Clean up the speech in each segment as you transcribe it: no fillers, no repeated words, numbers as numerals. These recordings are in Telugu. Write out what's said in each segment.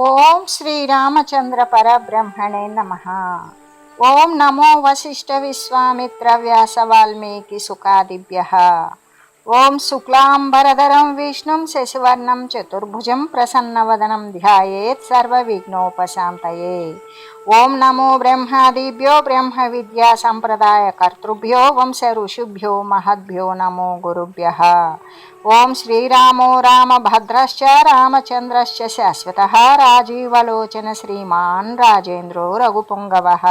ఓం శ్రీరామచంద్ర పరబ్రహ్మణే నమః. ఓం నమో వశిష్ఠ విశ్వామిత్ర వ్యాస వాల్మీకి సుఖాదిభ్యః. ఓం శుక్లాంబరధరం విష్ణుం శశివర్ణం చతుర్భుజం ప్రసన్నవదనం ధ్యాయేత్ సర్వవిఘ్నోపశాంతయే. ఓం నమో బ్రహ్మాదిభ్యో బ్రహ్మ విద్యా సంప్రదాయ కర్తృభ్యో వంశ ఋషిభ్యో మహద్భ్యో నమో గురుభ్యః. ఓం శ్రీరామో రామభద్రశ్చ రామచంద్రశ్చ శాశ్వతః రాజీవలోచన శ్రీమాన్ రాజేంద్రో రఘుపుంగవః.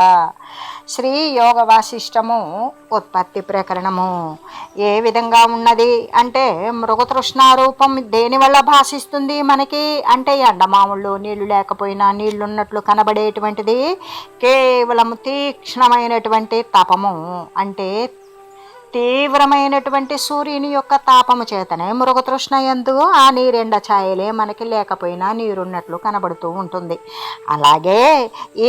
శ్రీ యోగ వాసిష్టము ఉత్పత్తి ప్రకరణము ఏ విధంగా ఉన్నది అంటే, మృగతృష్ణారూపం దేనివల్ల భాషిస్తుంది మనకి అంటే, ఎండమాముల్లో నీళ్లు లేకపోయినా నీళ్లున్నట్లు కనబడేటువంటిది కేవలం తీక్ష్ణమైనటువంటి తపము అంటే తీవ్రమైనటువంటి సూర్యుని యొక్క తాపము చేతనే మృగతృష్ణ యందు ఆ నీరెండ ఛాయలే మనకి లేకపోయినా నీరున్నట్లు కనబడుతూ ఉంటుంది. అలాగే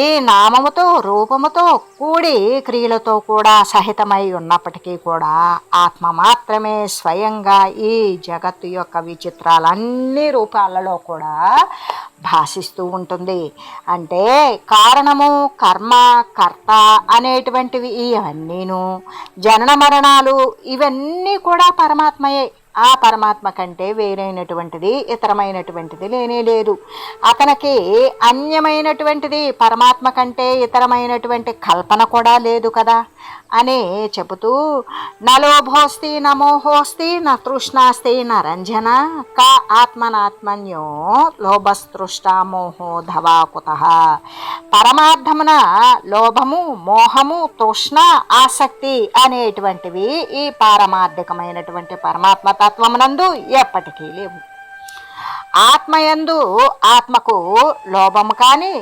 ఈ నామముతో రూపముతో కూడి క్రియలతో కూడా సహితమై ఉన్నప్పటికీ కూడా ఆత్మ మాత్రమే స్వయంగా ఈ జగత్తు యొక్క విచిత్రాలన్నీ రూపాలలో కూడా భాషిస్తూ ఉంటుంది. అంటే కారణము, కర్మ, కర్త అనేటువంటివి ఇవన్నీను, జనన మరణాలు ఇవన్నీ కూడా పరమాత్మయే. ఆ పరమాత్మ కంటే వేరైనటువంటిది ఇతరమైనటువంటిది లేనే లేదు. అతనికి అన్యమైనటువంటిది పరమాత్మ కంటే ఇతరమైనటువంటి కల్పన కూడా లేదు కదా అని చెబుతూ, నలోభోస్తి నమోహోస్తి న తృష్ణాస్తి న రంజన క ఆత్మనాత్మన్యో లోభస్తృష్టా మోహో ధవాకుతః. పరమార్థమున లోభము, మోహము, తృష్ణ, ఆసక్తి అనేటువంటివి ఈ పారమార్థికమైనటువంటి పరమాత్మ తత్వమునందు ఎప్పటికీ లేవు. ఆత్మయందు ఆత్మకు లోభము కానీ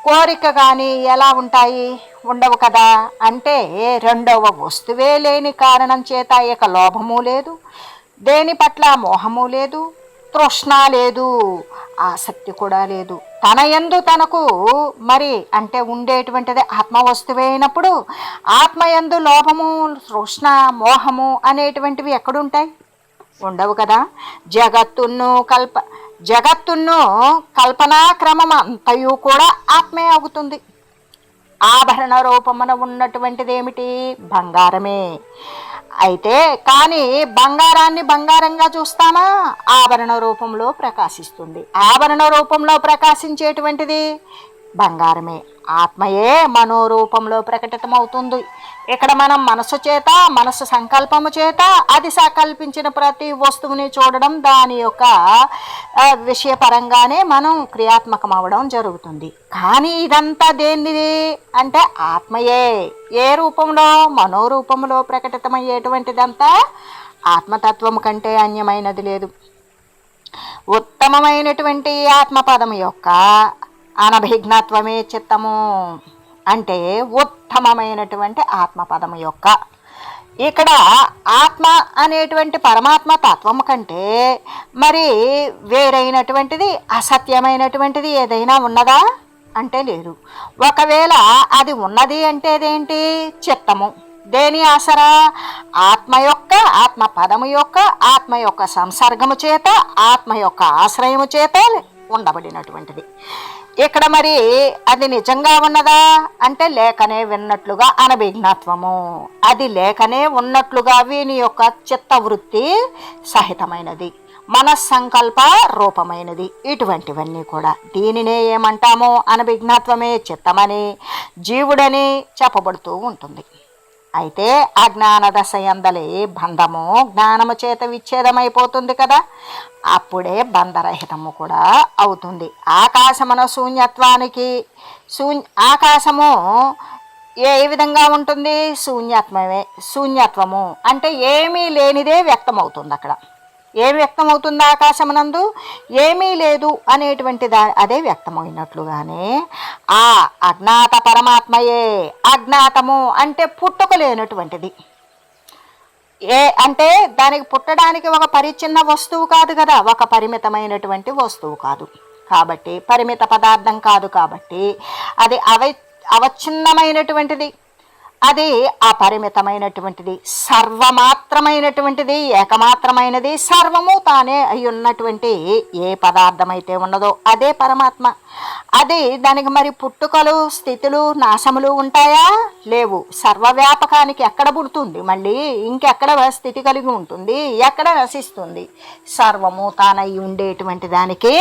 కోరిక కానీ ఎలా ఉంటాయి? ఉండవు కదా. అంటే రెండవ వస్తువే లేని కారణం చేత ఇక లోభము లేదు, దేని పట్ల మోహము లేదు, తృష్ణ లేదు, ఆసక్తి కూడా లేదు. తన యందు తనకు మరి అంటే ఉండేటువంటిది ఆత్మ వస్తువే అయినప్పుడు ఆత్మయందు లోభము, తృష్ణ, మోహము అనేటువంటివి ఎక్కడుంటాయి? ఉండవు కదా. జగత్తును కల్పనా క్రమం అంతయు కూడా ఆత్మే అవుతుంది. ఆభరణ రూపమున ఉన్నటువంటిది ఏమిటి? బంగారమే. అయితే కానీ బంగారాన్ని బంగారంగా చూస్తామా? ఆభరణ రూపంలో ప్రకాశిస్తుంది. ఆభరణ రూపంలో ప్రకాశించేటువంటిది బంగారమే. ఆత్మయే మనోరూపంలో ప్రకటితమవుతుంది. ఇక్కడ మనం మనసు చేత, మనసు సంకల్పము చేత అది సంకల్పించిన ప్రతి వస్తువుని చూడడం, దాని యొక్క విషయపరంగానే మనం క్రియాత్మకం అవ్వడం జరుగుతుంది. కానీ ఇదంతా దేనిది అంటే ఆత్మయే. ఏ రూపంలో? మనోరూపంలో ప్రకటితమయ్యేటువంటిదంతా ఆత్మతత్వము కంటే అన్యమైనది లేదు. ఉత్తమమైనటువంటి ఆత్మపదము యొక్క అనభిఘ్నత్వమే చిత్తము. అంటే ఉత్తమమైనటువంటి ఆత్మపదము యొక్క ఇక్కడ ఆత్మ అనేటువంటి పరమాత్మ తత్వము కంటే మరి వేరైనటువంటిది, అసత్యమైనటువంటిది ఏదైనా ఉన్నదా అంటే లేదు. ఒకవేళ అది ఉన్నది అంటే అదేంటి? చిత్తము. దేని ఆసరా? ఆత్మ యొక్క, ఆత్మ పదము యొక్క, ఆత్మ యొక్క సంసర్గము చేత, ఆత్మ యొక్క ఆశ్రయము చేత ఉండబడినటువంటిది. ఇక్కడ మరి అది నిజంగా ఉన్నదా అంటే లేకనే విన్నట్లుగా అనభిఘ్నత్వము. అది లేకనే ఉన్నట్లుగా వీని యొక్క చిత్తవృత్తి సహితమైనది, మనస్సంకల్ప రూపమైనది. ఇటువంటివన్నీ కూడా దీనినే ఏమంటామో అనభిఘ్నత్వమే చిత్తమని, జీవుడని చెప్పబడుతూ ఉంటుంది. అయితే అజ్ఞాన దశ యందలి బంధము జ్ఞానము చేత విచ్ఛేదమైపోతుంది కదా. అప్పుడే బంధరహితము కూడా అవుతుంది. ఆకాశమున శూన్యత్వానికి ఆకాశము ఏ విధంగా ఉంటుంది? శూన్యత్వము అంటే ఏమీ లేనిదే వ్యక్తమవుతుంది. అక్కడ ఏమి వ్యక్తమవుతుంది? ఆకాశమునందు ఏమీ లేదు అనేటువంటి అదే వ్యక్తమైనట్లుగానే ఆ అజ్ఞాత పరమాత్మయే. అజ్ఞాతము అంటే పుట్టుక లేనటువంటిది. అంటే దానికి పుట్టడానికి ఒక పరిచ్ఛిన్న వస్తువు కాదు కదా, ఒక పరిమితమైనటువంటి వస్తువు కాదు కాబట్టి, పరిమిత పదార్థం కాదు కాబట్టి అది అవచ్ఛిన్నమైనటువంటిది. అది అపరిమితమైనటువంటిది, సర్వమాత్రమైనటువంటిది, ఏకమాత్రమైనది, సర్వము తానే అయి ఉన్నటువంటి ఏ పదార్థమైతే ఉన్నదో అదే పరమాత్మ. అది దానికి మరి పుట్టుకలు, స్థితులు, నాశములు ఉంటాయా? లేవు. సర్వవ్యాపకానికి ఎక్కడ పుడుతుంది, మళ్ళీ ఇంకెక్కడ స్థితి కలిగి ఉంటుంది, ఎక్కడ నశిస్తుంది? సర్వము తానై ఉండేటువంటి దానికి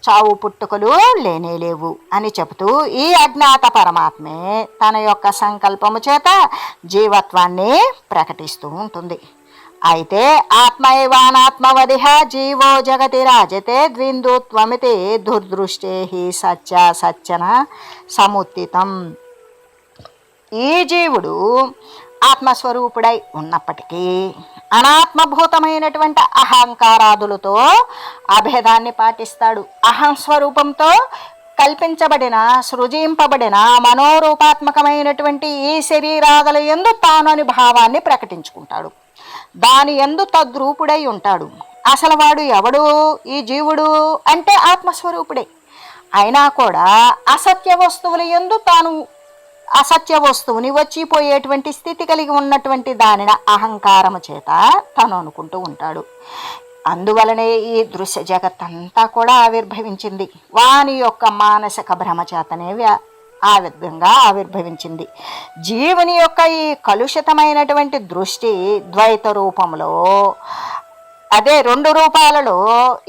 చావు పుట్టుకలు లేనేలేవు అని చెబుతూ ఈ అజ్ఞాత పరమాత్మే తన యొక్క సంకల్పము చేత జీవత్వాన్ని ప్రకటిస్తూ ఉంటుంది. అయితే ఆత్మైవానాత్మవదిహ జీవో జగతి రాజతే ద్విందుత్వమితి దుర్దృష్టే సత్య సత్యన సముత్తితం. ఈ జీవుడు ఆత్మస్వరూపుడై ఉన్నప్పటికీ అనాత్మభూతమైనటువంటి అహంకారాదులతో అభేదాన్ని పాటిస్తాడు. అహం స్వరూపంతో కల్పించబడిన, సృజింపబడిన మనోరూపాత్మకమైనటువంటి ఈ శరీరాదుల యందు తాను అని భావాన్ని ప్రకటించుకుంటాడు. దాని యందు తద్రూపుడై ఉంటాడు. అసలు వాడు ఎవడు? ఈ జీవుడు అంటే ఆత్మస్వరూపుడే. అయినా కూడా అసత్య వస్తువుల యందు తాను అసత్య వస్తువుని వచ్చిపోయేటువంటి స్థితి కలిగి ఉన్నటువంటి దానిని అహంకారము చేత తను అనుకుంటూ ఉంటాడు. అందువలనే ఈ దృశ్య జగత్తంతా కూడా ఆవిర్భవించింది. వాని యొక్క మానసిక భ్రమ చేతనే ఆ విధంగా ఆవిర్భవించింది. జీవుని యొక్క ఈ కలుషితమైనటువంటి దృష్టి ద్వైత రూపంలో, అదే రెండు రూపాలలో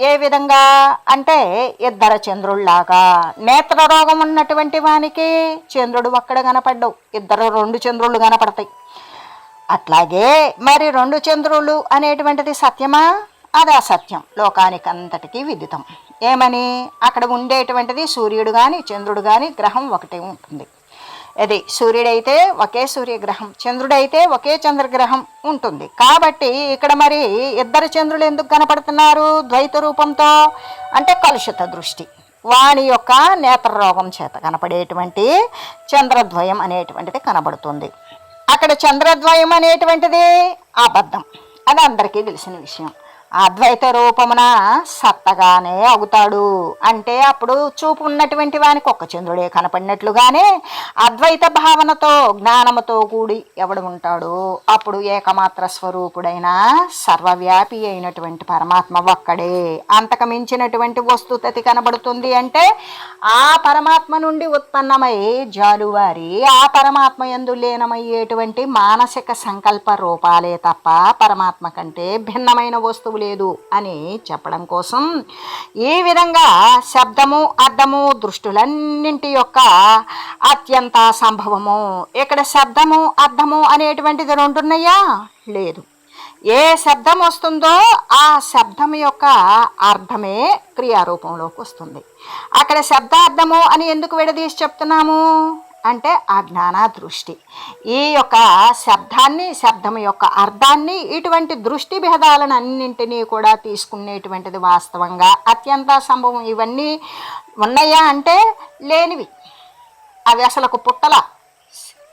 ఏ విధంగా అంటే ఇద్దరు చంద్రుల్లాగా. నేత్ర రోగం ఉన్నటువంటి వానికి చంద్రుడు ఒక్కడ కనపడ్డావు, ఇద్దరు రెండు చంద్రులు కనపడతాయి. అట్లాగే మరి రెండు చంద్రులు అనేటువంటిది సత్యమా? అది అసత్యం, లోకానికి అంతటికీ విదితం. ఏమని? అక్కడ ఉండేటువంటిది సూర్యుడు కానీ చంద్రుడు కానీ గ్రహం ఒకటే ఉంటుంది. అది సూర్యుడైతే ఒకే సూర్యగ్రహం, చంద్రుడైతే ఒకే చంద్రగ్రహం ఉంటుంది. కాబట్టి ఇక్కడ మరి ఇద్దరు చంద్రులు ఎందుకు కనపడుతున్నారు ద్వైత రూపంతో? అంటే కలుషిత దృష్టి, వాని యొక్క నేత్ర రోగం చేత కనపడేటువంటి చంద్రద్వయం అనేటువంటిది కనబడుతుంది. అక్కడ చంద్రద్వయం అనేటువంటిది అబద్ధం, అది అందరికీ తెలిసిన విషయం. అద్వైత రూపమున సత్తగానే అవుతాడు. అంటే అప్పుడు చూపు ఉన్నటువంటి వానికి ఒక్క చంద్రుడే కనపడినట్లుగానే అద్వైత భావనతో జ్ఞానముతో కూడి ఎవడు ఉంటాడు అప్పుడు ఏకమాత్ర స్వరూపుడైన సర్వవ్యాపి అయినటువంటి పరమాత్మ ఒక్కడే. అంతకు మించినటువంటి వస్తుతతి కనబడుతుంది అంటే ఆ పరమాత్మ నుండి ఉత్పన్నమై జాలువారి ఆ పరమాత్మ యందు లీనమయ్యేటువంటి మానసిక సంకల్ప రూపాలే తప్ప పరమాత్మ కంటే భిన్నమైన వస్తువులు లేదు అని చెప్పడం కోసం ఈ విధంగా శబ్దము, అర్థము, దృష్టులన్నింటి యొక్క అత్యంత సంభవము. ఇక్కడ శబ్దము, అర్థము అనేటువంటిది రెండున్నాయా? లేదు. ఏ శబ్దం వస్తుందో ఆ శబ్దం యొక్క అర్థమే క్రియారూపంలోకి వస్తుంది. అక్కడ శబ్దార్థము అని ఎందుకు విడదీసి చెప్తున్నాము అంటే అజ్ఞాన దృష్టి. ఈ యొక్క శబ్దాన్ని, శబ్దం యొక్క అర్థాన్ని, ఇటువంటి దృష్టి భేదాలను అన్నింటినీ కూడా తీసుకునేటువంటిది వాస్తవంగా అత్యంత సంభవం. ఇవన్నీ ఉన్నాయా అంటే లేనివి, అవి అసలకు పుట్టల.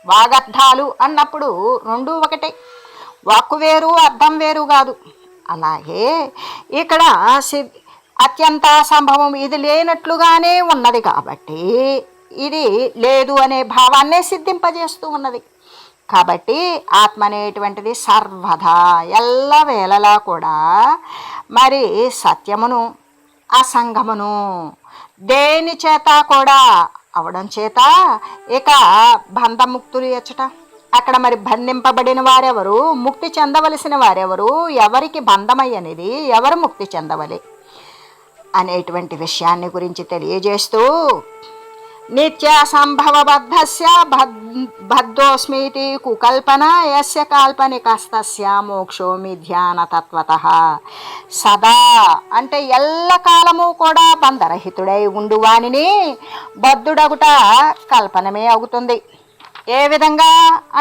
వాగర్థాలు అన్నప్పుడు రెండు ఒకటే, వాక్కు వేరు అర్థం వేరు కాదు. అలాగే ఇక్కడ అత్యంత సంభవం ఇది లేనట్లుగానే ఉన్నది కాబట్టి ఇది లేదు అనే భావాన్నే సిద్ధింపజేస్తూ ఉన్నది. కాబట్టి ఆత్మ అనేటువంటిది సర్వదా ఎల్లవేళలా కూడా మరి సత్యమును, అసంగమును దేని చేత కూడా అవడం చేత ఇక బంధముక్తులు ఎచ్చట. అక్కడ మరి బంధింపబడిన వారెవరు, ముక్తి చెందవలసిన వారెవరు, ఎవరికి బంధమయ్యనేది, ఎవరు ముక్తి చెందవలే అనేటువంటి విషయాన్ని గురించి తెలియజేస్తూ నిత్య సంభవబద్ధస్య బద్ధోస్మితి కుకల్పన యస్య కాల్పనికస్తస్య మోక్షో మిథ్యాన తత్వతః. సదా అంటే ఎల్లకాలము కూడా బంధరహితుడై ఉండువానిని బద్ధుడగుట కల్పనమే అవుతుంది. ఏ విధంగా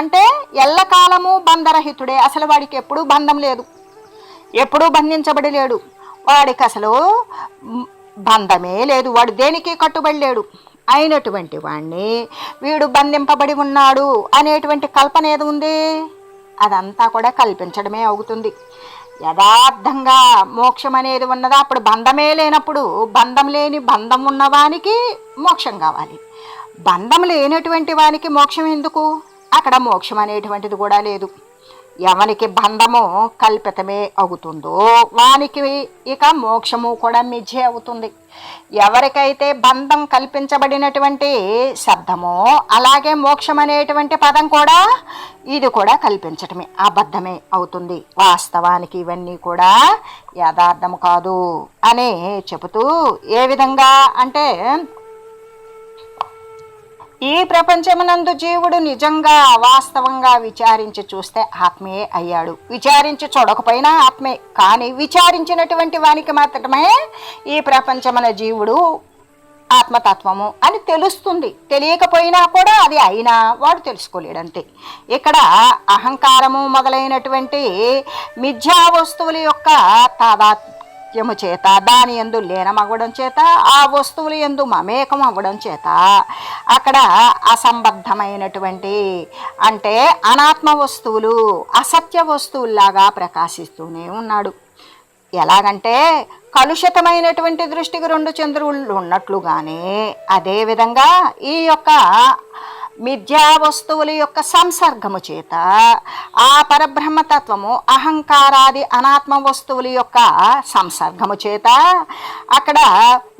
అంటే ఎల్లకాలము బంధరహితుడే, అసలు వాడికి ఎప్పుడూ బంధం లేదు, ఎప్పుడూ బంధించబడి లేడు, వాడికి అసలు బంధమే లేదు, వాడు దేనికి కట్టుబడి లేడు అయినటువంటి వాణ్ణి వీడు బంధింపబడి ఉన్నాడు అనేటువంటి కల్పన ఏది ఉంది, అదంతా కూడా కల్పించడమే అవుతుంది. యథార్థంగా మోక్షం అనేది ఉన్నదా అప్పుడు బంధమే లేనప్పుడు, బంధం లేని బంధం ఉన్నవానికి మోక్షం కావాలి, బంధం లేనటువంటి వానికి మోక్షం ఎందుకు అక్కడ మోక్షం అనేటువంటిది కూడా లేదు. ఎవనికి బంధము కల్పితమే అవుతుందో వానికి ఇక మోక్షము కూడా మిథ్యే అవుతుంది. ఎవరికైతే బంధం కల్పించబడినటువంటి శబ్దమో అలాగే మోక్షం అనేటువంటి పదం కూడా ఇది కూడా కల్పించటమే, అబద్ధమే అవుతుంది. వాస్తవానికి ఇవన్నీ కూడా యథార్థము కాదు అని చెబుతూ, ఏ విధంగా అంటే ఈ ప్రపంచమునందు జీవుడు నిజంగా వాస్తవంగా విచారించి చూస్తే ఆత్మయే అయ్యాడు. విచారించి చూడకపోయినా ఆత్మే, కానీ విచారించినటువంటి వానికి మాత్రమే ఈ ప్రపంచమున జీవుడు ఆత్మతత్వము అని తెలుస్తుంది. తెలియకపోయినా కూడా అది అయినా వాడు తెలుసుకోలేడంతే. ఇక్కడ అహంకారము మొదలైనటువంటి మిథ్యా వస్తువుల యొక్క తాదాత్మ్యము చేత, దాని యందు లీనమవ్వడం చేత, ఆ వస్తువుల యందు మమేకం అవ్వడం చేత అక్కడ అసంబద్ధమైనటువంటి అంటే అనాత్మ వస్తువులు అసత్య వస్తువుల్లాగా ప్రకాశిస్తూనే ఉన్నాడు. ఎలాగంటే కలుషితమైనటువంటి దృష్టికి రెండు చంద్రుళ్ళు ఉన్నట్లుగానే అదేవిధంగా ఈ యొక్క మిథ్యా వస్తువుల యొక్క సంసర్గము చేత ఆ పరబ్రహ్మతత్వము అహంకారాది అనాత్మ వస్తువుల యొక్క సంసర్గము చేత అక్కడ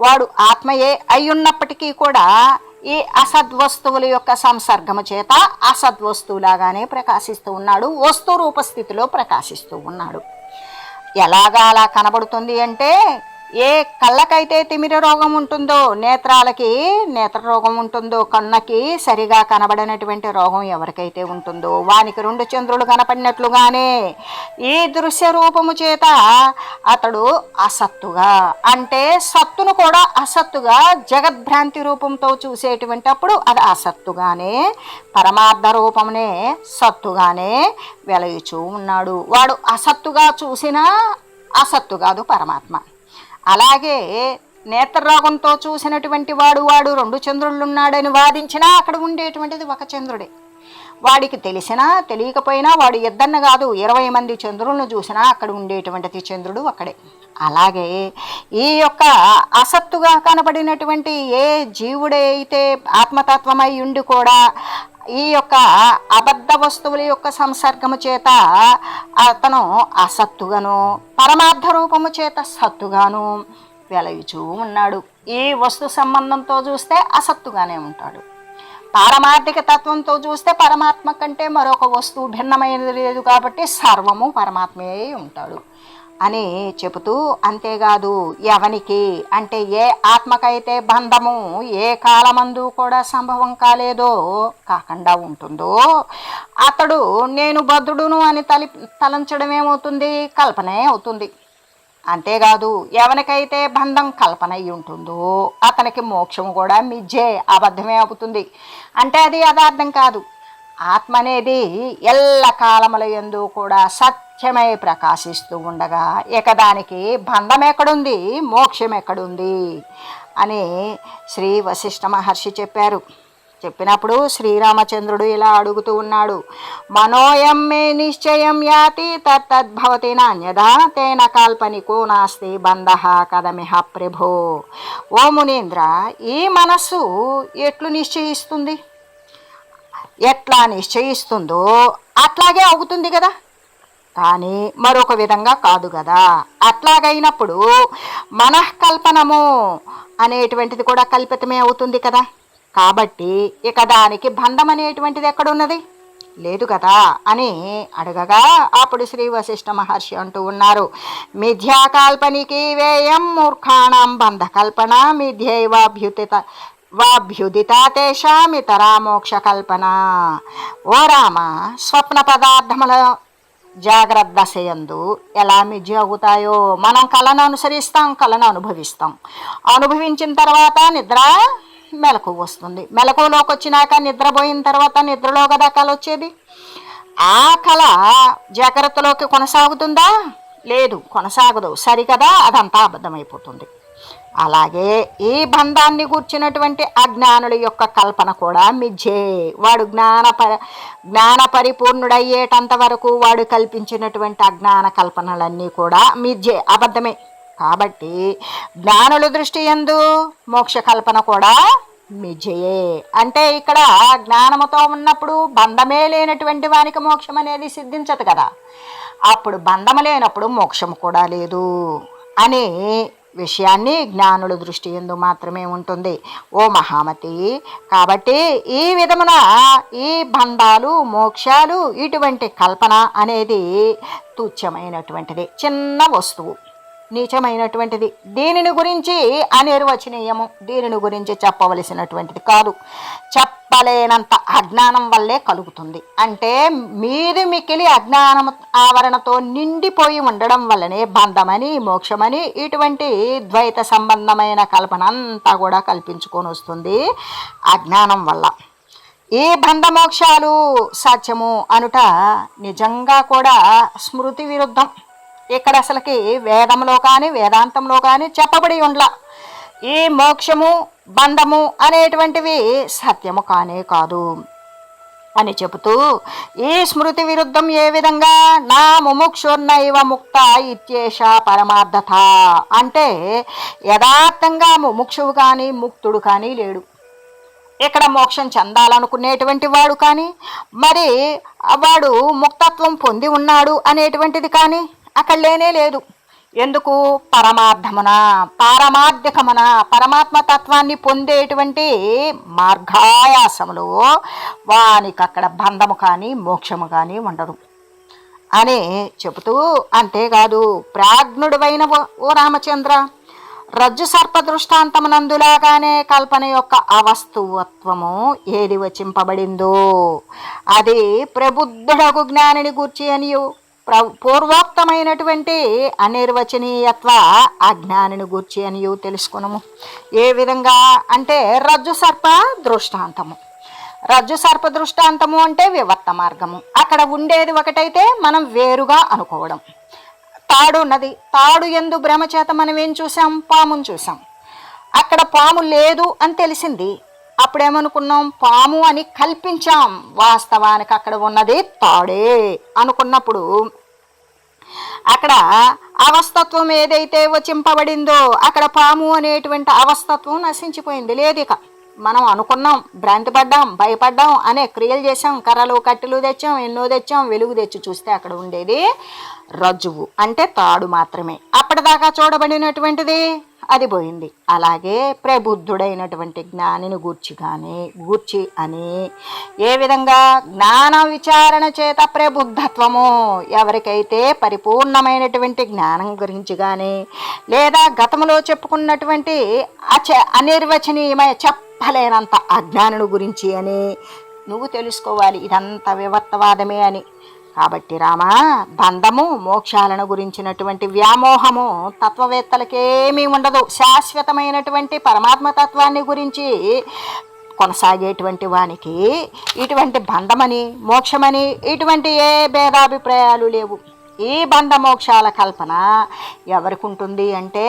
వాడు ఆత్మయే అయ్యున్నప్పటికీ కూడా ఈ అసద్వస్తువుల యొక్క సంసర్గము చేత అసద్వస్తువులాగానే ప్రకాశిస్తూ ఉన్నాడు, వస్తు రూపస్థితిలో ప్రకాశిస్తూ ఉన్నాడు. ఎలాగా అలా కనబడుతుంది అంటే, ఏ కళ్ళకైతే తిమిర రోగం ఉంటుందో, నేత్రాలకి నేత్ర రోగం ఉంటుందో, కన్నకి సరిగా కనబడినటువంటి రోగం ఎవరికైతే ఉంటుందో వానికి రెండు చంద్రులు కనపడినట్లుగానే ఈ దృశ్య రూపము చేత అతడు అసత్తుగా అంటే సత్తును కూడా అసత్తుగా జగద్భ్రాంతి రూపంతో చూసేటువంటి అప్పుడు అది అసత్తుగానే పరమార్థ రూపమునే సత్తుగానే వెలయుచూ ఉన్నాడు. వాడు అసత్తుగా చూసినా అసత్తు కాదు పరమాత్మ. అలాగే నేత్రరోగంతో చూసినటువంటి వాడు రెండు చంద్రులున్నాడని వాదించినా అక్కడ ఉండేటువంటిది ఒక చంద్రుడే. వాడికి తెలిసినా తెలియకపోయినా వాడు ఇద్దరిని కాదు 20 మంది చంద్రులను చూసినా అక్కడ ఉండేటువంటిది చంద్రుడు అక్కడే. అలాగే ఈ యొక్క అసత్తుగా కనబడినటువంటి ఏ జీవుడైతే ఆత్మతత్వమై ఉండి కూడా ఈ యొక్క అబద్ధ వస్తువుల యొక్క సంసర్గము చేత అతను అసత్తుగాను పరమార్థ రూపము చేత సత్తుగాను వెలయుచూ ఉన్నాడు. ఈ వస్తు సంబంధంతో చూస్తే అసత్తుగానే ఉంటాడు, పారమార్థిక తత్వంతో చూస్తే పరమాత్మ కంటే మరొక వస్తువు భిన్నమైనది లేదు కాబట్టి సర్వము పరమాత్మే ఉంటాడు అని చెబుతూ, అంతేకాదు ఎవనికి అంటే ఏ ఆత్మకైతే బంధము ఏ కాలమందు కూడా సంభవం కాలేదో కాకుండా ఉంటుందో అతడు నేను బద్ధుడును అని తలంచడం ఏమవుతుంది, కల్పనే అవుతుంది. అంతేకాదు ఎవరికైతే బంధం కల్పన అయి ఉంటుందో అతనికి మోక్షం కూడా మిథ్యే అబద్ధమే అవుతుంది. అంటే అది యథార్థం కాదు. ఆత్మ అనేది ఎల్ల కాలముల యందు కూడా సత్యమై ప్రకాశిస్తూ ఉండగా ఇక దానికి బంధం ఎక్కడుంది, మోక్షం ఎక్కడుంది అని శ్రీ వశిష్ఠ మహర్షి చెప్పారు. చెప్పినప్పుడు శ్రీరామచంద్రుడు ఇలా అడుగుతూ ఉన్నాడు, మనోయం మే నిశ్చయం యాతి తత్తద్భవతి నాణ్యదా తేన కాల్పనికో నాస్తి బంధ కదమిహ ప్రభో. ఓ మునీంద్ర, ఈ మనస్సు ఎట్లు నిశ్చయిస్తుంది, ఎట్లా నిశ్చయిస్తుందో అట్లాగే అవుతుంది కదా, కానీ మరొక విధంగా కాదు కదా. అట్లాగైనప్పుడు మనఃకల్పనము అనేటువంటిది కూడా కల్పితమే అవుతుంది కదా. కాబట్టి ఇక దానికి బంధం అనేటువంటిది ఎక్కడున్నది, లేదు కదా అని అడగగా అప్పుడు శ్రీ వశిష్ఠ మహర్షి అంటూ ఉన్నారు, మిథ్యాకాల్పనికి వేయం మూర్ఖాణం బంధకల్పన మిథ్యైవాభ్యుదిత తేషామితరా మోక్ష కల్పన. ఓ రామ, స్వప్న పదార్థముల జాగ్రత్త దశయందు ఎలా మిథ్య అవుతాయో మనం కళను అనుసరిస్తాం, కళను అనుభవిస్తాం. అనుభవించిన తర్వాత నిద్ర మెలకు వస్తుంది, మెలకువలోకి వచ్చినాక నిద్రపోయిన తర్వాత నిద్రలో కదా కళ వచ్చేది. ఆ కళ జాగ్రత్తలోకి కొనసాగుతుందా, లేదు, కొనసాగదు, సరికదా, అదంతా అబద్ధమైపోతుంది. అలాగే ఈ బంధాన్ని కూర్చున్నటువంటి అజ్ఞానుల యొక్క కల్పన కూడా మిథ్యే. వాడు జ్ఞాన పరిపూర్ణుడయ్యేటంత వరకు వాడు కల్పించినటువంటి అజ్ఞాన కల్పనలన్నీ కూడా మిథ్యే, అబద్ధమే. కాబట్టి జ్ఞానుల దృష్టి యందు మోక్ష కల్పన కూడా మిజయే. అంటే ఇక్కడ జ్ఞానముతో ఉన్నప్పుడు బంధమే లేనటువంటి వానికి మోక్షం అనేది సిద్ధించదు కదా. అప్పుడు బంధము లేనప్పుడు మోక్షం కూడా లేదు అనే విషయాన్ని జ్ఞానుల దృష్టి యందు మాత్రమే ఉంటుంది ఓ మహామతి. కాబట్టి ఈ విధమున ఈ బంధాలు మోక్షాలు ఇటువంటి కల్పన అనేది తుచ్చమైనటువంటిది, చిన్న వస్తువు, నీచమైనటువంటిది. దీనిని గురించి అనిర్వచనీయము, దీనిని గురించి చెప్పవలసినటువంటిది కాదు. చెప్పలేనంత అజ్ఞానం వల్లే కలుగుతుంది. అంటే మీది మిక్కిలి అజ్ఞానం ఆవరణతో నిండిపోయి ఉండడం వల్లనే బంధమని మోక్షమని ఇటువంటి ద్వైత సంబంధమైన కల్పన అంతా కూడా కల్పించుకొని వస్తుంది అజ్ఞానం వల్ల. ఈ బంధమోక్షాలు సత్యము అనుట నిజంగా కూడా స్మృతి విరుద్ధం. ఇక్కడ అసలుకి వేదంలో కానీ వేదాంతంలో కానీ చెప్పబడి ఉండ్ల ఈ మోక్షము బంధము అనేటువంటివి సత్యము కానే కాదు అని చెబుతూ ఈ స్మృతి విరుద్ధం ఏ విధంగా నా ముముక్షుర్నైవ ముక్త ఇత్యేష పరమార్థత. అంటే యథార్థంగా ముముక్షువు కానీ ముక్తుడు కానీ లేడు. ఇక్కడ మోక్షం చెందాలనుకునేటువంటి వాడు కానీ మరి వాడు ముక్తత్వం పొంది ఉన్నాడు అనేటువంటిది కానీ అక్కడ లేనే లేదు. ఎందుకు? పరమార్థమున పారమార్థికమున పరమాత్మతత్వాన్ని పొందేటువంటి మార్గాయాసములో వానికి అక్కడ బంధము కానీ మోక్షము కానీ ఉండదు అని చెబుతూ, అంతేకాదు ప్రాజ్ఞుడువైన ఓ రామచంద్ర, రజ్జు సర్ప దృష్టాంతమునందులాగానే కల్పన యొక్క అవస్తువత్వము ఏది వచింపబడిందో అది ప్రబుద్ధుడగు జ్ఞానిని గూర్చి అనియు పూర్వోక్తమైనటువంటి అనిర్వచనీయత్వ అజ్ఞానిని గూర్చి అనియు తెలుసుకునము. ఏ విధంగా అంటే రజ్జు సర్ప దృష్టాంతము. రజ్జు సర్ప దృష్టాంతము అంటే వివర్త మార్గము. అక్కడ ఉండేది ఒకటైతే మనం వేరుగా అనుకోవడం. తాడు ఉన్నది, తాడు యందు భ్రమచేత మనం ఏం చూసాం? పామును చూసాం. అక్కడ పాము లేదు అని తెలిసింది, అప్పుడేమనుకున్నాం? పాము అని కల్పించాం. వాస్తవానికి అక్కడ ఉన్నది తాడే అనుకున్నప్పుడు అక్కడ అవస్థత్వం ఏదైతే వచింపబడిందో అక్కడ పాము అనేటువంటి అవస్థత్వం నశించిపోయింది, లేదు ఇక. మనం అనుకున్నాం, భ్రాంతి పడ్డాం, భయపడ్డాం, అనే క్రియలు చేసాం, కర్రలు కట్టెలు తెచ్చాం, ఎన్నో తెచ్చాం, వెలుగు తెచ్చి చూస్తే అక్కడ ఉండేది రజ్జువు అంటే తాడు మాత్రమే. అప్పటిదాకా చూడబడినటువంటిది అది పోయింది. అలాగే ప్రబుద్ధుడైనటువంటి జ్ఞానిని గూర్చి అని ఏ విధంగా జ్ఞాన విచారణ చేత ప్రబుద్ధత్వము ఎవరికైతే పరిపూర్ణమైనటువంటి జ్ఞానం గురించి కానీ లేదా గతంలో చెప్పుకున్నటువంటి అనిర్వచనీయమైన చెప్పలేనంత అజ్ఞానుని గురించి అని నువ్వు తెలుసుకోవాలి. ఇదంతా వివర్తవాదమే అని. కాబట్టి రామ, బంధము మోక్షాలను గురించినటువంటి వ్యామోహము తత్వవేత్తలకేమీ ఉండదు. శాశ్వతమైనటువంటి పరమాత్మతత్వాన్ని గురించి కొనసాగేటువంటి వానికి ఇటువంటి బంధమని మోక్షమని ఇటువంటి ఏ భేదాభిప్రాయాలు లేవు. ఈ బంధ మోక్షాల కల్పన ఎవరికి ఉంటుంది అంటే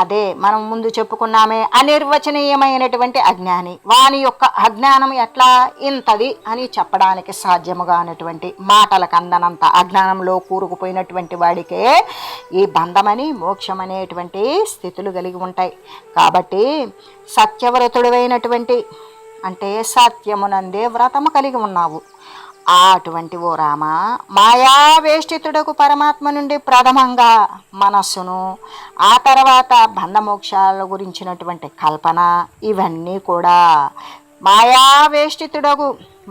అదే మనం ముందు చెప్పుకున్నామే, అనిర్వచనీయమైనటువంటి అజ్ఞాని. వాని యొక్క అజ్ఞానం ఎట్లా ఇంతది అని చెప్పడానికి సాధ్యముగానటువంటి మాటలకు అందనంత అజ్ఞానంలో కూరుకుపోయినటువంటి వాడికే ఈ బంధమని మోక్షం అనేటువంటి స్థితులు కలిగి ఉంటాయి. కాబట్టి సత్యవ్రతుడైనటువంటి అంటే సత్యమునందే వ్రతము కలిగి ఉన్నావు అటువంటి ఓ రామ, మాయావేష్టితుడకు పరమాత్మ నుండి ప్రథమంగా మనస్సును, ఆ తర్వాత బంధమోక్షాల గురించినటువంటి కల్పన, ఇవన్నీ కూడా మాయావేష్టితుడకు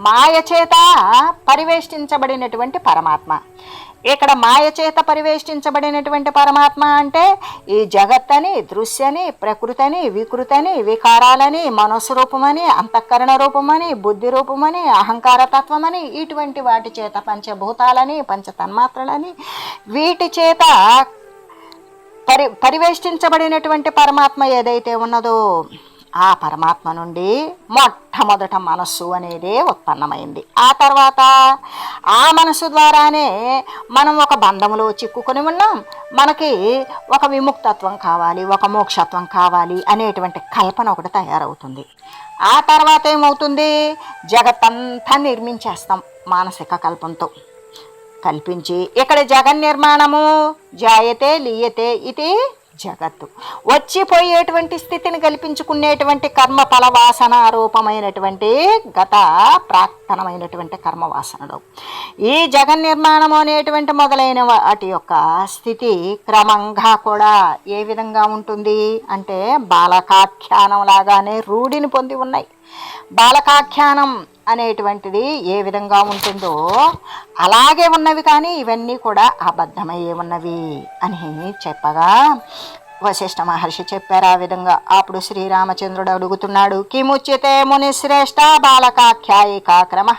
మాయ చేత పరివేష్టించబడినటువంటి పరమాత్మ. ఇక్కడ మాయ చేత పరివేష్టించబడినటువంటి పరమాత్మ అంటే ఈ జగత్తని, దృశ్యని, ప్రకృతిని, వికృతని, వికారాలని, మనస్సు రూపమని, అంతఃకరణ రూపమని, బుద్ధి రూపమని, అహంకార తత్వమని, ఇటువంటి వాటి చేత పంచభూతాలని, పంచతన్మాత్రలని, వీటి చేత పరివేష్టించబడినటువంటి పరమాత్మ ఏదైతే ఉన్నదో ఆ పరమాత్మ నుండి మొట్టమొదట మనస్సు అనేది ఉత్పన్నమైంది. ఆ తర్వాత ఆ మనస్సు ద్వారానే మనం ఒక బంధంలో చిక్కుకొని ఉన్నాం. మనకి ఒక విముక్తత్వం కావాలి, ఒక మోక్షత్వం కావాలి అనేటువంటి కల్పన ఒకటి తయారవుతుంది. ఆ తర్వాత ఏమవుతుంది? జగత్తంతా నిర్మించేస్తాం మానసిక కల్పంతో. కల్పించి ఇక్కడ జగన్ నిర్మాణము జాయతే లీయతే ఇది జగత్తు. వచ్చిపోయేటువంటి స్థితిని కల్పించుకునేటువంటి కర్మ ఫలవాసన రూపమైనటువంటి గత ప్రాక్తనమైనటువంటి కర్మవాసనలు. ఈ జగన్ నిర్మాణం అనేటువంటి మొదలైన వాటి యొక్క స్థితి క్రమంగా కూడా ఏ విధంగా ఉంటుంది అంటే బాలకాఖ్యానం లాగానే రూఢిని పొంది ఉన్నాయి. బాలకాఖ్యానం అనేటువంటిది ఏ విధంగా ఉంటుందో అలాగే ఉన్నవి, కానీ ఇవన్నీ కూడా అబద్ధమయ్యే ఉన్నవి అని చెప్పగా వశిష్ఠ మహర్షి చెప్పారు. ఆ విధంగా అప్పుడు శ్రీరామచంద్రుడు అడుగుతున్నాడు, కిముచ్యతే మునిశ్రేష్ఠ బాలకాఖ్యాయిక క్రమ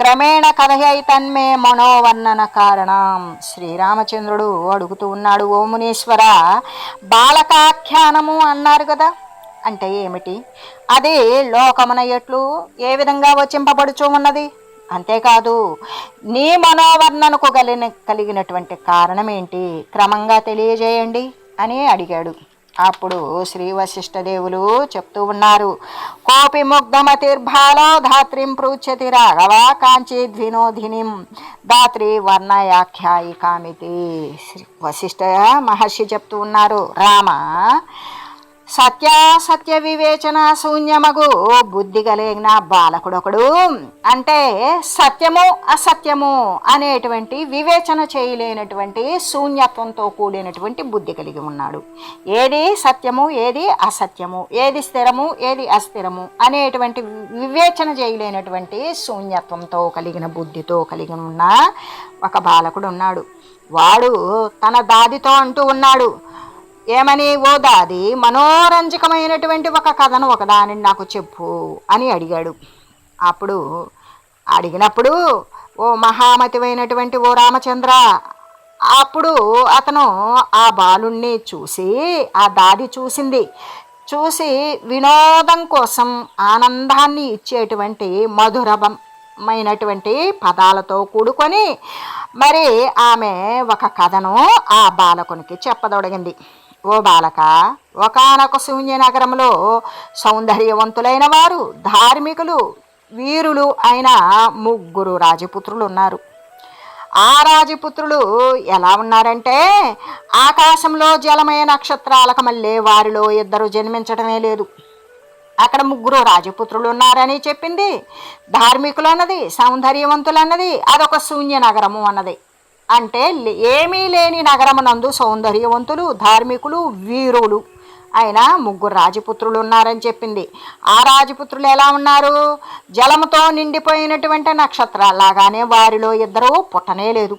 క్రమేణ కథయై తన్మే మనోవర్ణన కారణం. శ్రీరామచంద్రుడు అడుగుతూ ఉన్నాడు, ఓ మునీశ్వర, బాలకాఖ్యానము అన్నారు కదా, అంటే ఏమిటి? అది లోకమున ఎట్లు ఏ విధంగా వచింపబడుచు ఉన్నది? అంతేకాదు నీ మనోవర్ణనకు కలిగినటువంటి కారణం ఏంటి? క్రమంగా తెలియజేయండి అని అడిగాడు. అప్పుడు శ్రీ వశిష్ఠదేవులు చెప్తూ ఉన్నారు, కోపి ముగ్ధమతిర్భాలో ధాత్రిం పృచ్చతి రాఘవ కాంచిద్వినోధినిం ధాత్రి వర్ణయాఖ్యాయికామితి. వశిష్ఠ మహర్షి చెప్తూ ఉన్నారు, రామ, సత్య వివేచన శూన్యమగు బుద్ధి కలిగిన బాలకుడొకడు, అంటే సత్యము అసత్యము అనేటువంటి వివేచన చేయలేనటువంటి శూన్యత్వంతో కూడినటువంటి బుద్ధి కలిగి ఉన్నాడు. ఏది సత్యము ఏది అసత్యము, ఏది స్థిరము ఏది అస్థిరము అనేటువంటి వివేచన చేయలేనటువంటి శూన్యత్వంతో కలిగిన బుద్ధితో కలిగి ఉన్న ఒక బాలకుడు ఉన్నాడు. వాడు తన దాదితో అంటూ ఉన్నాడు, ఏమని? ఓ దాది, మనోరంజకమైనటువంటి ఒక కథను ఒకదానిని నాకు చెప్పు అని అడిగాడు. అప్పుడు అడిగినప్పుడు, ఓ మహామతివైనటువంటి ఓ రామచంద్ర, అప్పుడు అతను ఆ బాలుణ్ణి చూసి, ఆ దాది చూసి వినోదం కోసం ఆనందాన్ని ఇచ్చేటువంటి మధురమైనటువంటి పదాలతో కూడుకొని మరి ఆమె ఒక కథను ఆ బాలకునికి చెప్పదొడిగింది. ఓ బాలక, ఒకానొక శూన్య నగరంలో సౌందర్యవంతులైన వారు, ధార్మికులు, వీరులు అయిన 3 రాజపుత్రులు ఉన్నారు. ఆ రాజపుత్రులు ఎలా ఉన్నారంటే, ఆకాశంలో జలమయ నక్షత్రాలకు మళ్ళీ వారిలో 2 జన్మించడమే లేదు. అక్కడ 3 రాజపుత్రులు ఉన్నారని చెప్పింది. ధార్మికులు అన్నది, సౌందర్యవంతులు అన్నది, అదొక శూన్య నగరము అన్నది. అంటే ఏమీ లేని నగరమునందు సౌందర్యవంతులు, ధార్మికులు, వీరులు అయిన 3 రాజపుత్రులు ఉన్నారని చెప్పింది. ఆ రాజపుత్రులు ఎలా ఉన్నారు? జలముతో నిండిపోయినటువంటి నక్షత్రాలాగానే వారిలో 2 పుట్టనే లేదు.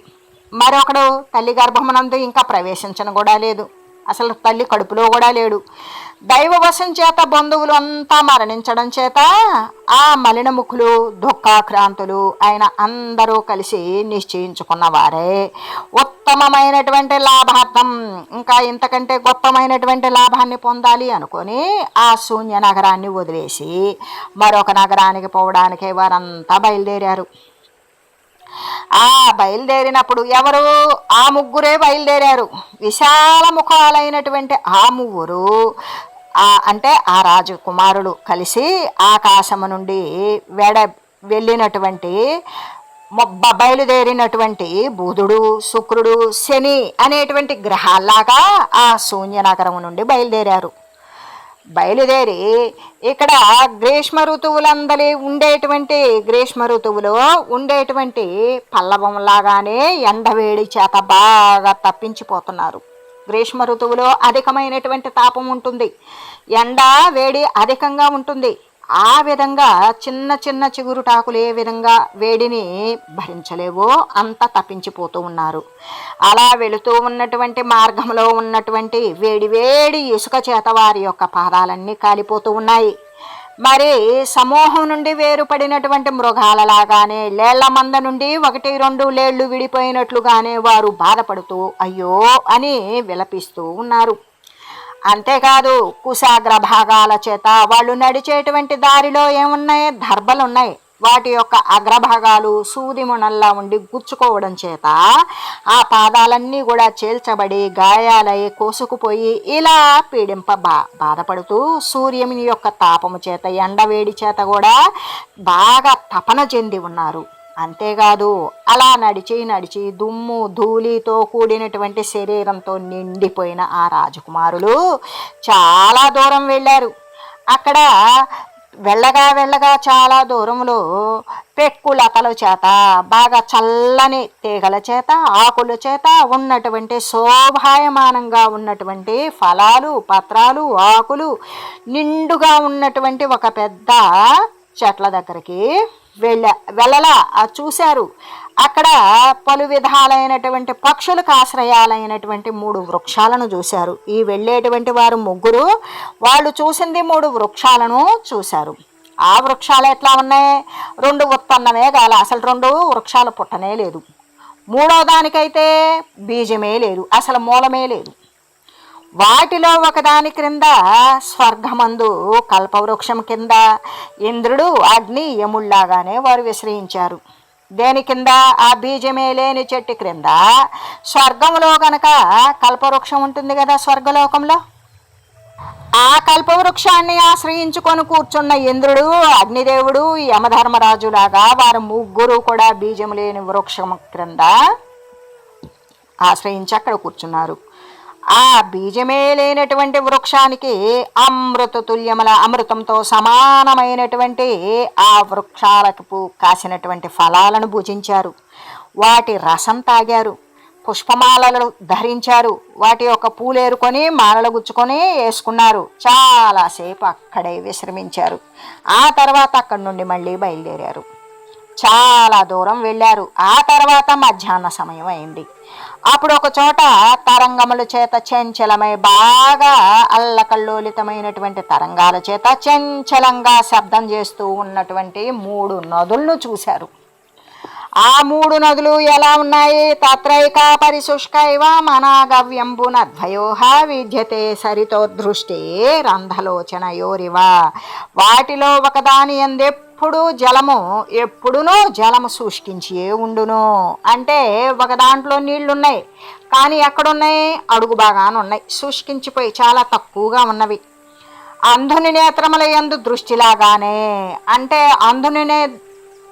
మరొకడు తల్లి గర్భమునందు ఇంకా ప్రవేశించను కూడా లేదు, అసలు తల్లి కడుపులో కూడా లేడు. దైవవశం చేత బంధువులు అంతా మరణించడం చేత ఆ మలినముఖులు, దుఃఖాక్రాంతులు ఆయన అందరూ కలిసి నిశ్చయించుకున్న వారే ఉత్తమమైనటువంటి లాభార్థం, ఇంకా ఇంతకంటే గొప్పమైనటువంటి లాభాన్ని పొందాలి అనుకొని ఆ శూన్య నగరాన్ని వదిలేసి మరొక నగరానికి పోవడానికి వారంతా బయలుదేరారు. ఆ బయలుదేరినప్పుడు ఎవరు? ఆ 3 బయలుదేరారు. విశాల ముఖాలైనటువంటి ఆ 3 అంటే ఆ రాజకుమారులు కలిసి ఆకాశము నుండి వెళ్ళినటువంటి బయలుదేరినటువంటి బుధుడు, శుక్రుడు, శని అనేటువంటి గ్రహాల్లాగా ఆ శూన్య నగరం నుండి బయలుదేరి ఇక్కడ గ్రీష్మ ఋతువులో ఉండేటువంటి పల్లవంలాగానే ఎండవేడి చేత బాగా తప్పించిపోతున్నారు. గ్రీష్మ ఋతువులో అధికమైనటువంటి తాపం ఉంటుంది, ఎండ వేడి అధికంగా ఉంటుంది. ఆ విధంగా చిన్న చిన్న చిగురుటాకులు ఏ విధంగా వేడిని భరించలేవో అంత తప్పించిపోతూ ఉన్నారు. అలా వెళుతూ ఉన్నటువంటి మార్గంలో ఉన్నటువంటి వేడి ఇసుక చేత వారి యొక్క పాదాలన్నీ కాలిపోతూ ఉన్నాయి. మరి సమూహం నుండి వేరుపడినటువంటి మృగాలలాగానే లేళ్ల మంద నుండి 1-2 లేళ్లు విడిపోయినట్లుగానే వారు బాధపడుతూ అయ్యో అని విలపిస్తూ ఉన్నారు. అంతేకాదు కుశాగ్ర భాగాల చేత వాళ్ళు నడిచేటువంటి దారిలో ఏమున్నాయి? దర్భలున్నాయి. వాటి యొక్క అగ్రభాగాలు సూది మునల్లా ఉండి గుచ్చుకోవడం చేత ఆ పాదాలన్నీ కూడా చీల్చబడి గాయాలై కోసుకుపోయి ఇలా బాధపడుతూ సూర్యుని యొక్క తాపము చేత ఎండవేడి చేత కూడా బాగా తపన చెంది ఉన్నారు. అంతేకాదు అలా నడిచి నడిచి దుమ్ము ధూళితో కూడినటువంటి శరీరంతో నిండిపోయిన ఆ రాజకుమారులు చాలా దూరం వెళ్ళారు. అక్కడ వెళ్ళగా వెళ్ళగా చాలా దూరంలో పెక్కులతల చేత, బాగా చల్లని తీగల చేత, ఆకుల చేత ఉన్నటువంటి శోభాయమానంగా ఉన్నటువంటి ఫలాలు, పత్రాలు, ఆకులు నిండుగా ఉన్నటువంటి ఒక పెద్ద చెట్ల దగ్గరికి వెళ్ళలా చూశారు. అక్కడ పలు విధాలైనటువంటి పక్షులకు ఆశ్రయాలైనటువంటి 3 వృక్షాలను చూశారు. ఈ వెళ్ళేటువంటి వారు ముగ్గురు, వాళ్ళు చూసింది 3 వృక్షాలను చూశారు. ఆ వృక్షాలు ఎట్లా ఉన్నాయి? 2 ఉత్పన్నమే కాల, అసలు 2 వృక్షాలు పుట్టనే లేదు. 3వ దానికైతే బీజమే లేదు, అసలు మూలమే లేదు. వాటిలో ఒకదాని క్రింద స్వర్గమందు కల్పవృక్షం కింద ఇంద్రుడు, అగ్ని, యముళ్లాగానే వారు విశ్రయించారు. దేని కింద? ఆ బీజమే లేని చెట్టు క్రింద. స్వర్గంలో గనక కల్పవృక్షం ఉంటుంది కదా స్వర్గలోకంలో, ఆ కల్పవృక్షాన్ని ఆశ్రయించుకొని కూర్చున్న ఇంద్రుడు, అగ్నిదేవుడు, యమధర్మరాజులాగా వారు ముగ్గురు కూడా బీజం లేని వృక్షం క్రింద ఆశ్రయించి అక్కడ కూర్చున్నారు. ఆ బీజమే లేనటువంటి వృక్షానికి అమృత తుల్యముల, అమృతంతో సమానమైనటువంటి ఆ వృక్షాలకు కాసినటువంటి ఫలాలను భుజించారు. వాటి రసం తాగారు, పుష్పమాలలు ధరించారు, వాటి యొక్క పూలేరుకొని మాలలు గుచ్చుకొని వేసుకున్నారు. చాలాసేపు అక్కడే విశ్రమించారు. ఆ తర్వాత అక్కడి నుండి మళ్ళీ బయలుదేరారు. చాలా దూరం వెళ్ళారు. ఆ తర్వాత మధ్యాహ్న సమయం అయింది. అప్పుడు ఒక చోట తరంగముల చేత చంచలమై, బాగా అల్లకల్లోలితమైనటువంటి తరంగాల చేత చంచలంగా శబ్దం చేస్తూ ఉన్నటువంటి 3 నదులను చూశారు. ఆ 3 నదులు ఎలా ఉన్నాయి? తత్రైక పరిశుష్కైవ మనాగవ్యంబునద్వయోహ విద్యతే సరితో దృష్టి రంధలోచనయోరివ. వాటిలో ఒకదాని ఎప్పుడునూ జలము శుష్కించే ఉండును. అంటే ఒక దాంట్లో నీళ్లున్నాయి, కానీ ఎక్కడున్నాయి? అడుగు బాగానే ఉన్నాయి, శుష్కించిపోయి చాలా తక్కువగా ఉన్నవి. అంధుని నేత్రముల యందు దృష్టిలాగానే, అంటే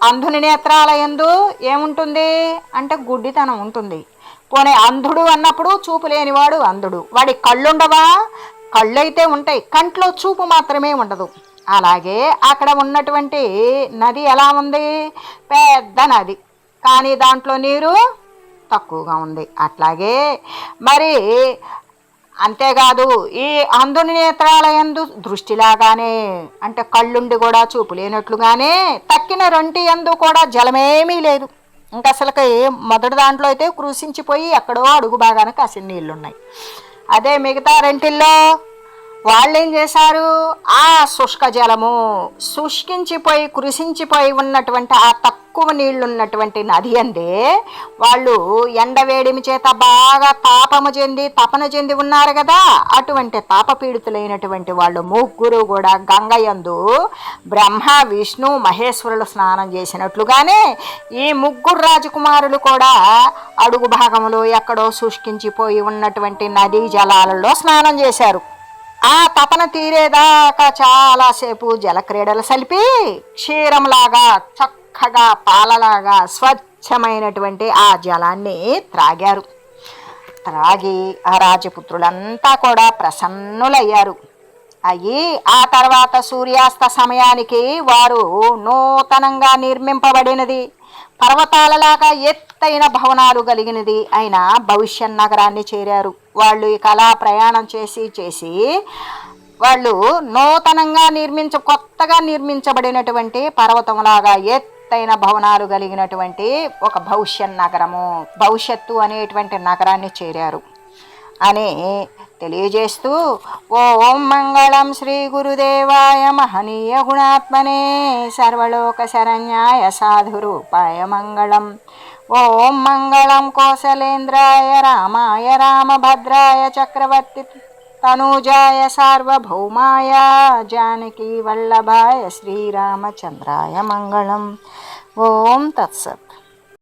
అంధుని నేత్రాల యందు ఏముంటుంది అంటే గుడ్డితనం ఉంటుంది. పోనీ అంధుడు అన్నప్పుడు చూపు లేనివాడు అంధుడు. వాడి కళ్ళుండవా? కళ్ళైతే ఉంటాయి, కంట్లో చూపు మాత్రమే ఉండదు. అలాగే అక్కడ ఉన్నటువంటి నది ఎలా ఉంది? పెద్ద నది, కానీ దాంట్లో నీరు తక్కువగా ఉంది. అట్లాగే మరి అంతేకాదు ఈ అంధుని నేత్రాలయందు దృష్టిలాగానే, అంటే కళ్ళుండి కూడా చూపు లేనట్లుగానే తక్కిన 2 యందు కూడా జలమేమీ లేదు. ఇంకా అసలుకి మొదటి దాంట్లో అయితే కృషించిపోయి ఎక్కడో అడుగు బాగానే కాసిన నీళ్లున్నాయి. అదే మిగతా 2ల్లో వాళ్ళు ఏం చేశారు? ఆ శుష్క జలము శుష్కించిపోయి కృషించిపోయి ఉన్నటువంటి ఆ తక్కువ నీళ్లున్నటువంటి నది అందే వాళ్ళు ఎండవేడిమి చేత బాగా తపన చెంది ఉన్నారు కదా. అటువంటి తాపపీడితులైనటువంటి వాళ్ళు ముగ్గురు కూడా గంగయందు బ్రహ్మ, విష్ణు, మహేశ్వరులు స్నానం చేసినట్లుగానే ఈ ముగ్గురు రాజకుమారులు కూడా అడుగు భాగంలో ఎక్కడో శుష్కించిపోయి ఉన్నటువంటి నదీ జలాలలో స్నానం చేశారు. ఆ తపన తీరేదాకా చాలాసేపు జలక్రీడలు సలిపి క్షీరంలాగా, చక్కగా పాలలాగా స్వచ్ఛమైనటువంటి ఆ జలాన్ని త్రాగారు. త్రాగి ఆ రాజపుత్రులంతా కూడా ప్రసన్నులయ్యారు. అయ్యి ఆ తర్వాత సూర్యాస్త సమయానికి వారు నూతనంగా నిర్మింపబడినది, పర్వతాలలాగా ఎత్తైన భవనాలు కలిగినది అయిన భవిష్యత్ నగరాన్ని చేరారు. వాళ్ళు ఇక అలా ప్రయాణం చేసి వాళ్ళు నూతనంగా కొత్తగా నిర్మించబడినటువంటి పర్వతంలాగా ఎత్తైన భవనాలు కలిగినటువంటి ఒక భవిష్యత్ నగరము, భవిష్యత్తు అనేటువంటి నగరాన్ని చేరారు అని తెలియజేస్తూ ఓం మంగళం శ్రీ గురుదేవాయ మహనీయ గుణాత్మనే సర్వలోక శరణ్యాయ సాధురూపాయ మంగళం. ఓం మంగళం కౌసలేంద్రాయ రామాయ రామభద్రాయ చక్రవర్తి తనూజాయ సార్వభౌమాయ జానకీ వల్లభాయ శ్రీరామచంద్రాయ మంగళం. ఓం తత్సత్.